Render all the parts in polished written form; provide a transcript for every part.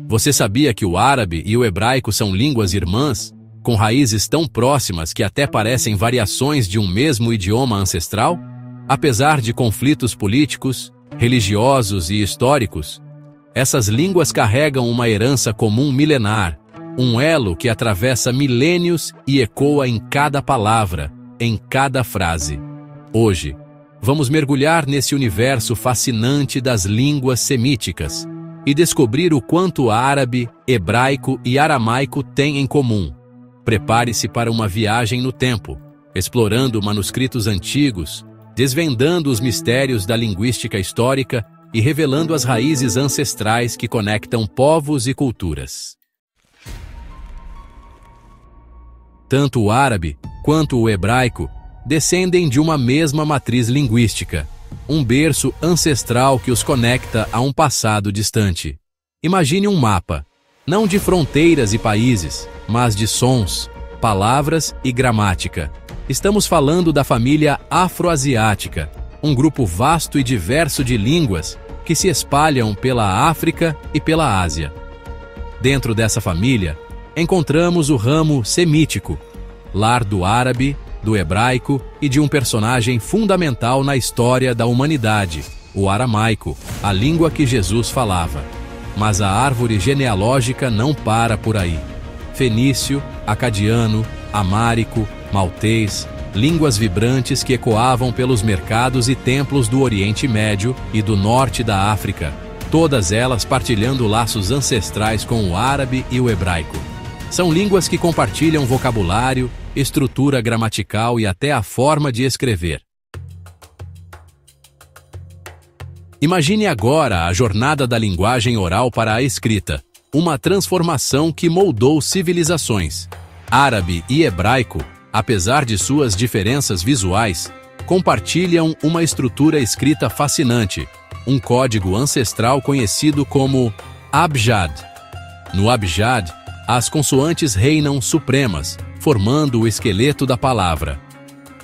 Você sabia que o árabe e o hebraico são línguas irmãs, com raízes tão próximas que até parecem variações de um mesmo idioma ancestral? Apesar de conflitos políticos, religiosos e históricos, essas línguas carregam uma herança comum milenar, um elo que atravessa milênios e ecoa em cada palavra, em cada frase. Hoje, vamos mergulhar nesse universo fascinante das línguas semíticas e descobrir o quanto árabe, hebraico e aramaico têm em comum. Prepare-se para uma viagem no tempo, explorando manuscritos antigos, desvendando os mistérios da linguística histórica e revelando as raízes ancestrais que conectam povos e culturas. Tanto o árabe quanto o hebraico descendem de uma mesma matriz linguística, um berço ancestral que os conecta a um passado distante. Imagine um mapa, não de fronteiras e países, mas de sons, palavras e gramática. Estamos falando da família afroasiática, um grupo vasto e diverso de línguas que se espalham pela África e pela Ásia. Dentro dessa família, encontramos o ramo semítico, lar do árabe, do hebraico e de um personagem fundamental na história da humanidade, o aramaico, a língua que Jesus falava. Mas a árvore genealógica não para por aí. Fenício, acadiano, amárico, maltês, línguas vibrantes que ecoavam pelos mercados e templos do Oriente Médio e do norte da África, todas elas partilhando laços ancestrais com o árabe e o hebraico. São línguas que compartilham vocabulário, estrutura gramatical e até a forma de escrever. Imagine agora a jornada da linguagem oral para a escrita, uma transformação que moldou civilizações. Árabe e hebraico, apesar de suas diferenças visuais, compartilham uma estrutura escrita fascinante, um código ancestral conhecido como Abjad. No Abjad, as consoantes reinam supremas, formando o esqueleto da palavra.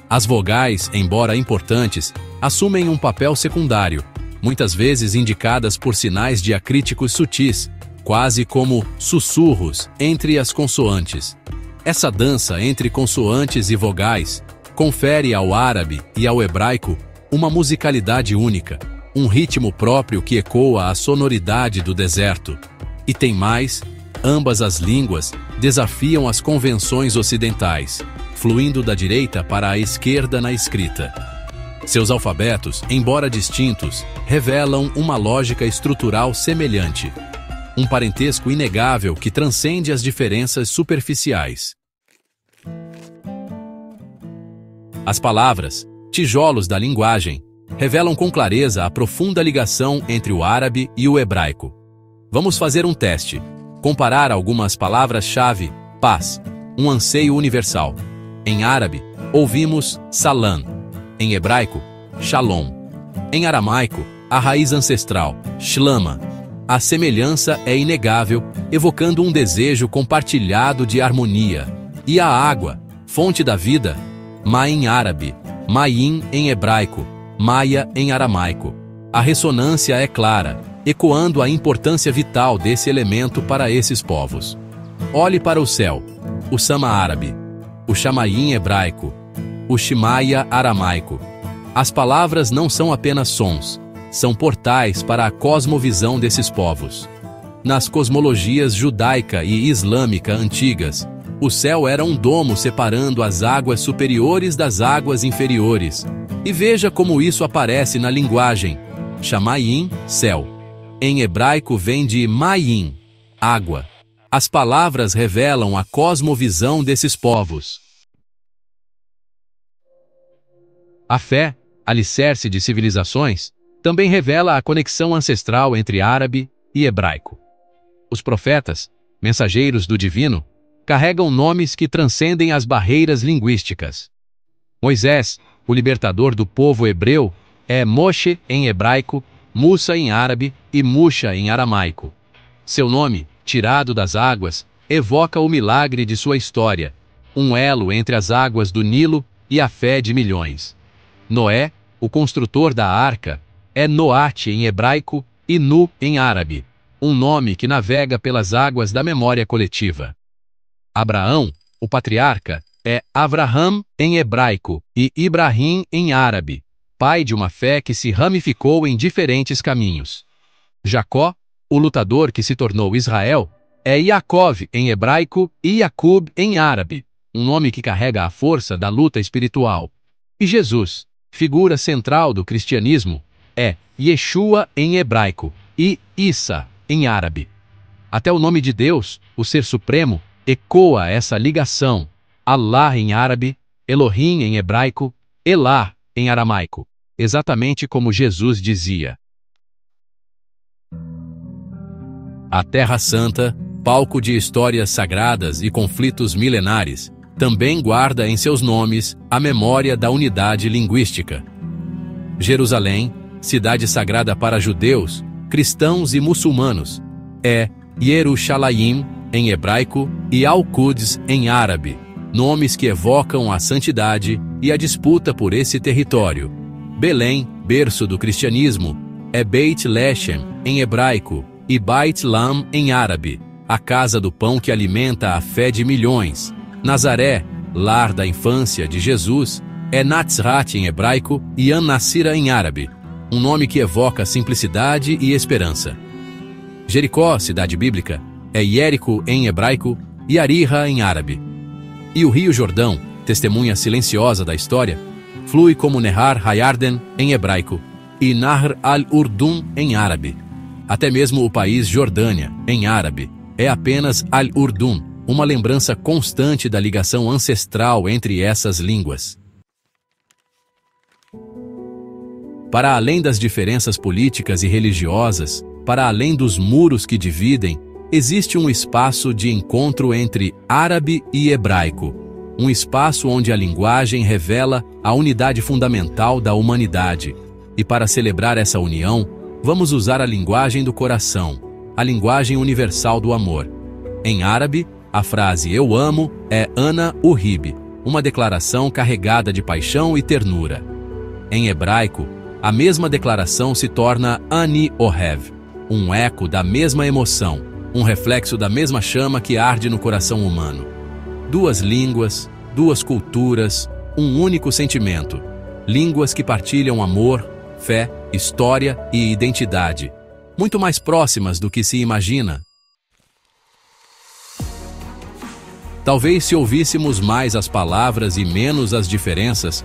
As vogais, embora importantes, assumem um papel secundário, muitas vezes indicadas por sinais diacríticos sutis, quase como sussurros entre as consoantes. Essa dança entre consoantes e vogais confere ao árabe e ao hebraico uma musicalidade única, um ritmo próprio que ecoa a sonoridade do deserto. E tem mais, ambas as línguas desafiam as convenções ocidentais, fluindo da direita para a esquerda na escrita. Seus alfabetos, embora distintos, revelam uma lógica estrutural semelhante, um parentesco inegável que transcende as diferenças superficiais. As palavras, tijolos da linguagem, revelam com clareza a profunda ligação entre o árabe e o hebraico. Vamos fazer um teste. Comparar algumas palavras-chave: paz, um anseio universal. Em árabe, ouvimos salam. Em hebraico, shalom. Em aramaico, a raiz ancestral, shlama. A semelhança é inegável, evocando um desejo compartilhado de harmonia. E a água, fonte da vida, ma em árabe, maim em hebraico, maia em aramaico. A ressonância é clara, ecoando a importância vital desse elemento para esses povos. Olhe para o céu, o sama árabe, o chamaim hebraico, o shimaia aramaico. As palavras não são apenas sons, são portais para a cosmovisão desses povos. Nas cosmologias judaica e islâmica antigas, o céu era um domo separando as águas superiores das águas inferiores. E veja como isso aparece na linguagem. Shamayim, céu. Em hebraico vem de mayim, água. As palavras revelam a cosmovisão desses povos. A fé, alicerce de civilizações, também revela a conexão ancestral entre árabe e hebraico. Os profetas, mensageiros do divino, carregam nomes que transcendem as barreiras linguísticas. Moisés, o libertador do povo hebreu, é Moshe em hebraico, Musa em árabe e Musha em aramaico. Seu nome, tirado das águas, evoca o milagre de sua história, um elo entre as águas do Nilo e a fé de milhões. Noé, o construtor da arca, é Noate em hebraico e Nu em árabe. um nome que navega pelas águas da memória coletiva. Abraão, o patriarca, é Avraham em hebraico e Ibrahim em árabe, pai de uma fé que se ramificou em diferentes caminhos. Jacó, o lutador que se tornou Israel, é Yaakov em hebraico e Yaqub em árabe, um nome que carrega a força da luta espiritual. E Jesus, figura central do cristianismo, é Yeshua em hebraico e Issa em árabe. Até o nome de Deus, o Ser Supremo, ecoa essa ligação. Allah em árabe, Elohim em hebraico, Elah em aramaico, exatamente como Jesus dizia. A Terra Santa, palco de histórias sagradas e conflitos milenares, também guarda em seus nomes a memória da unidade linguística. Jerusalém, cidade sagrada para judeus, cristãos e muçulmanos, é Yerushalayim em hebraico e Al-Quds em árabe, nomes que evocam a santidade e a disputa por esse território. Belém, berço do cristianismo, é Beit Lechem em hebraico e Beit Lam em árabe, a casa do pão que alimenta a fé de milhões. Nazaré, lar da infância de Jesus, é Natzrat em hebraico e An-Nasira em árabe, um nome que evoca simplicidade e esperança. Jericó, cidade bíblica, é Jerico em hebraico e Ariha em árabe. E o Rio Jordão, testemunha silenciosa da história, flui como Nehar Hayarden em hebraico e Nahr al-Urdun em árabe. Até mesmo o país Jordânia, em árabe, é apenas al-Urdun, uma lembrança constante da ligação ancestral entre essas línguas. Para além das diferenças políticas e religiosas, para além dos muros que dividem, existe um espaço de encontro entre árabe e hebraico, um espaço onde a linguagem revela a unidade fundamental da humanidade. E para celebrar essa união, vamos usar a linguagem do coração, a linguagem universal do amor. Em árabe, a frase "eu amo" é Ana Uhib, uma declaração carregada de paixão e ternura. Em hebraico, a mesma declaração se torna Ani Ohev, um eco da mesma emoção, um reflexo da mesma chama que arde no coração humano. Duas línguas, duas culturas, um único sentimento. Línguas que partilham amor, fé, história e identidade, muito mais próximas do que se imagina. Talvez se ouvíssemos mais as palavras e menos as diferenças,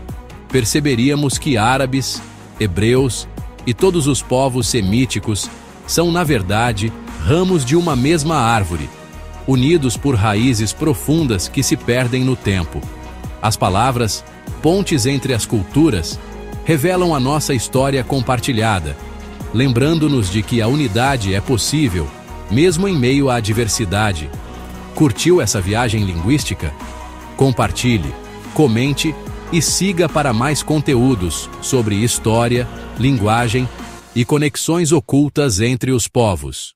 perceberíamos que árabes, hebreus e todos os povos semíticos são, na verdade, ramos de uma mesma árvore, unidos por raízes profundas que se perdem no tempo. As palavras, pontes entre as culturas, revelam a nossa história compartilhada, lembrando-nos de que a unidade é possível, mesmo em meio à diversidade. Curtiu essa viagem linguística? Compartilhe, comente e siga para mais conteúdos sobre história, linguagem e conexões ocultas entre os povos.